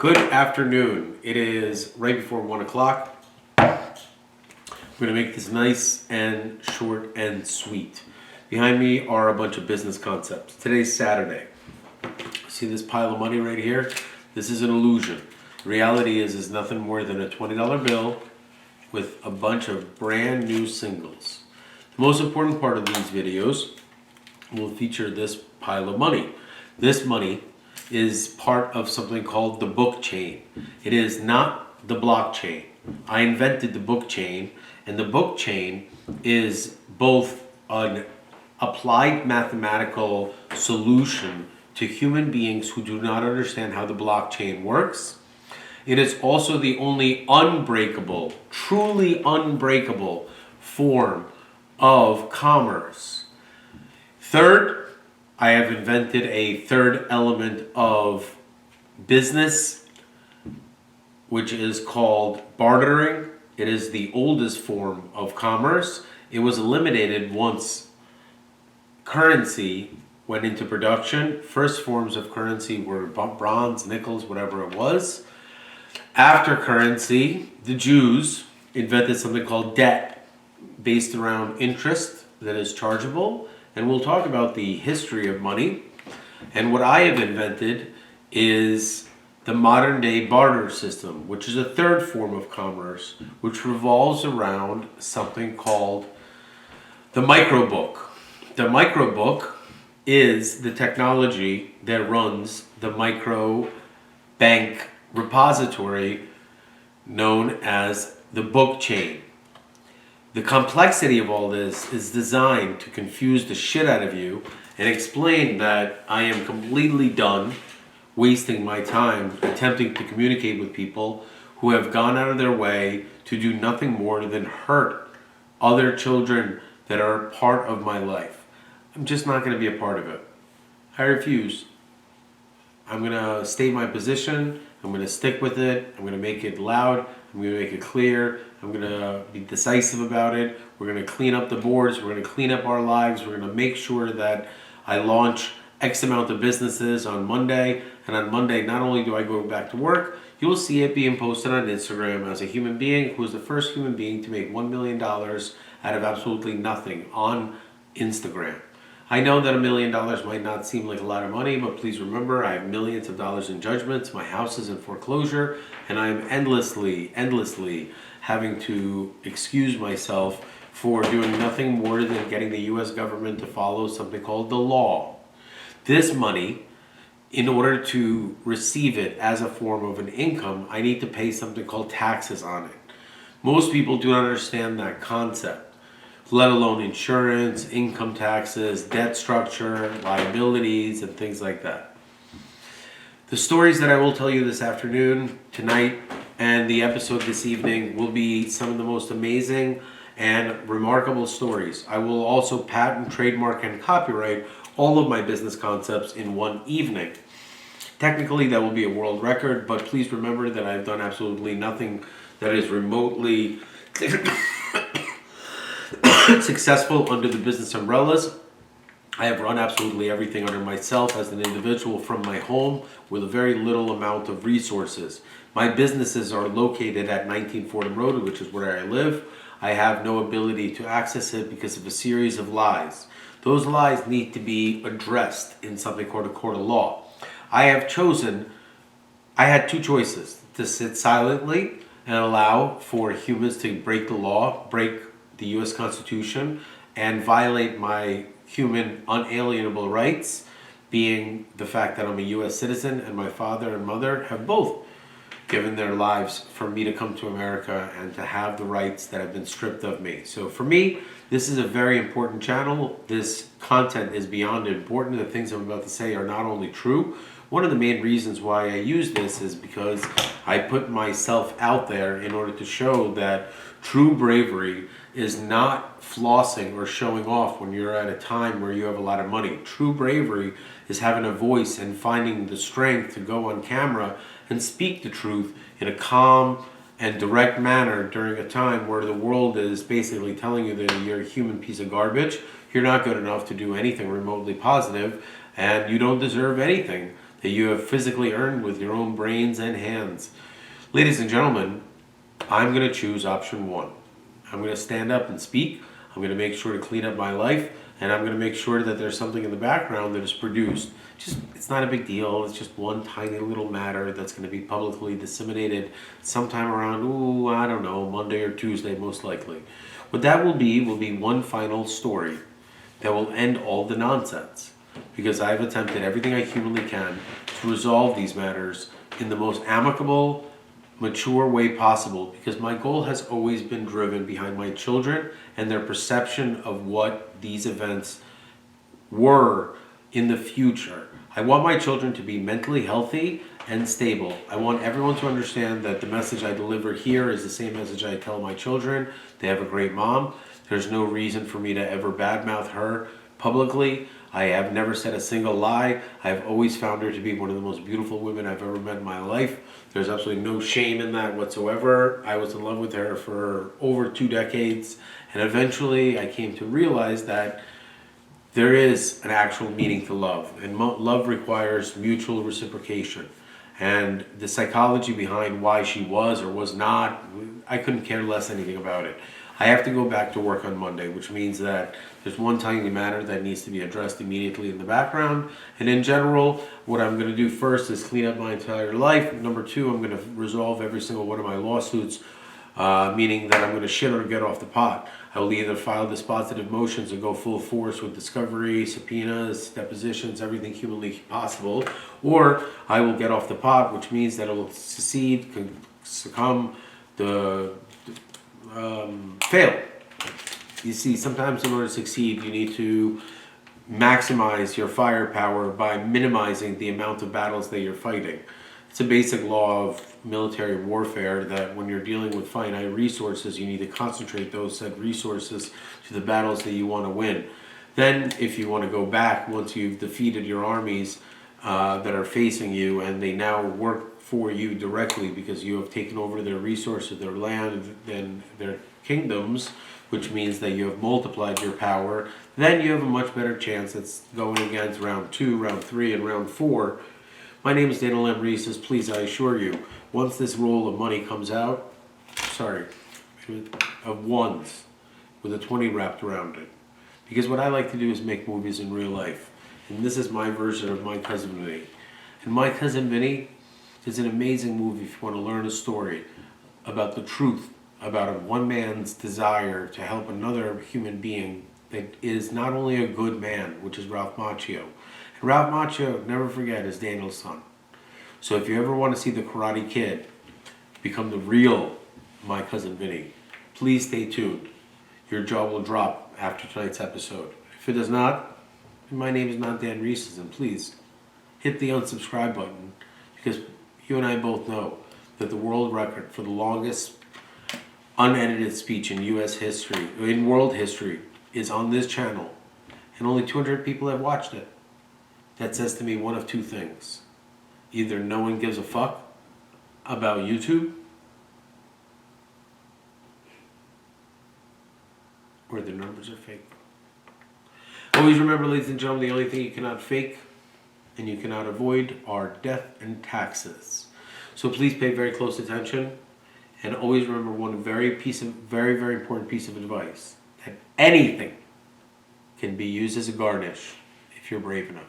Good afternoon. It is right before 1 o'clock. I'm going to make this nice and short and sweet. Behind me are a bunch of business concepts. Today's Saturday. See this pile of money right here? This is an illusion. The reality is nothing more than a $20 bill with a bunch of brand new singles. The most important part of these videos will feature this pile of money. This money is part of something called the book chain. It is not the blockchain. I invented the book chain, and the book chain is both an applied mathematical solution to human beings who do not understand how the blockchain works. It is also the only unbreakable, truly unbreakable form of commerce. Third, I have invented a third element of business, which is called bartering. It is the oldest form of commerce. It was eliminated once currency went into production. First forms of currency were bronze, nickels, whatever it was. After currency, the Jews invented something called debt, based around interest that is chargeable. And we'll talk about the history of money. And what I have invented is the modern day barter system, which is a third form of commerce, which revolves around something called the microbook. The microbook is the technology that runs the micro bank repository known as the book chain. The complexity of all this is designed to confuse the shit out of you and explain that I am completely done wasting my time attempting to communicate with people who have gone out of their way to do nothing more than hurt other children that are part of my life. I'm just not going to be a part of it. I refuse. I'm going to state my position. I'm going to stick with it. I'm going to make it loud. I'm going to make it clear. I'm going to be decisive about it. We're going to clean up the boards. We're going to clean up our lives. We're going to make sure that I launch X amount of businesses on Monday. And on Monday, not only do I go back to work, you'll see it being posted on Instagram as a human being who was the first human being to make $1 million out of absolutely nothing on Instagram. I know that $1 million might not seem like a lot of money, but please remember I have millions of dollars in judgments. My house is in foreclosure, and I'm endlessly having to excuse myself for doing nothing more than getting the U.S. government to follow something called the law. This money, in order to receive it as a form of an income, I need to pay something called taxes on it. Most people do not understand that concept, let alone insurance, income taxes, debt structure, liabilities, and things like that. The stories that I will tell you this afternoon, tonight, and the episode this evening will be some of the most amazing and remarkable stories. I will also patent, trademark, and copyright all of my business concepts in one evening. Technically, that will be a world record, but please remember that I've done absolutely nothing that is remotely successful under the business umbrellas. I have run absolutely everything under myself as an individual from my home with a very little amount of resources. My businesses are located at 19 Fordham Road, which is where I live. I have no ability to access it because of a series of lies. Those lies need to be addressed in something called a court of law. I had two choices: to sit silently and allow for humans to break the law, break the U.S. Constitution, and violate my human unalienable rights, being the fact that I'm a U.S. citizen and my father and mother have both given their lives for me to come to America and to have the rights that have been stripped of me. So for me, this is a very important channel. This content is beyond important. The things I'm about to say are not only true. One of the main reasons why I use this is because I put myself out there in order to show that true bravery is not flossing or showing off when you're at a time where you have a lot of money. True bravery is having a voice and finding the strength to go on camera and speak the truth in a calm and direct manner during a time where the world is basically telling you that you're a human piece of garbage, you're not good enough to do anything remotely positive, and you don't deserve anything that you have physically earned with your own brains and hands. Ladies and gentlemen, I'm going to choose option one. I'm going to stand up and speak. I'm going to make sure to clean up my life, and I'm going to make sure that there's something in the background that is produced. It's not a big deal. It's just one tiny little matter that's going to be publicly disseminated sometime around, I don't know, Monday or Tuesday, most likely. What that will be one final story that will end all the nonsense, because I've attempted everything I humanly can to resolve these matters in the most amicable, mature way possible, because my goal has always been driven behind my children and their perception of what these events were in the future. I want my children to be mentally healthy and stable. I want everyone to understand that the message I deliver here is the same message I tell my children. They have a great mom. There's no reason for me to ever badmouth her publicly. I have never said a single lie. I've always found her to be one of the most beautiful women I've ever met in my life. There's absolutely no shame in that whatsoever. I was in love with her for over 2 decades, and eventually I came to realize that there is an actual meaning to love, and love requires mutual reciprocation. And the psychology behind why she was or was not, I couldn't care less anything about it. I have to go back to work on Monday, which means that there's one tiny matter that needs to be addressed immediately in the background. And in general, what I'm going to do first is clean up my entire life. Number 2, I'm going to resolve every single one of my lawsuits, meaning that I'm going to shit or get off the pot. I will either file dispositive motions and go full force with discovery, subpoenas, depositions, everything humanly possible, or I will get off the pot, which means that it will secede, succumb, fail. You see, sometimes in order to succeed, you need to maximize your firepower by minimizing the amount of battles that you're fighting. It's a basic law of military warfare that when you're dealing with finite resources, you need to concentrate those said resources to the battles that you want to win. Then, if you want to go back, once you've defeated your armies that are facing you, and they now work for you directly because you have taken over their resources, their land, and their kingdoms, which means that you have multiplied your power, then you have a much better chance at going against round 2, round 3, and round 4. My name is Daniel M. Reeses. Please, I assure you, once this roll of money comes out, of ones, with a 20 wrapped around it. Because what I like to do is make movies in real life. And this is my version of My Cousin Vinny. And My Cousin Vinny is an amazing movie if you want to learn a story about the truth, about one man's desire to help another human being that is not only a good man, which is Ralph Macchio. And Ralph Macchio, never forget, is Daniel's son. So if you ever want to see the Karate Kid become the real My Cousin Vinny, please stay tuned. Your jaw will drop after tonight's episode. If it does not, my name is not Dan Reeses, and please hit the unsubscribe button, because you and I both know that the world record for the longest unedited speech in U.S. history, in world history, is on this channel, and only 200 people have watched it. That says to me one of two things. Either no one gives a fuck about YouTube, or the numbers are fake. Always remember, ladies and gentlemen, the only thing you cannot fake and you cannot avoid are death and taxes. So please pay very close attention, and always remember one very, very important piece of advice: that anything can be used as a garnish if you're brave enough.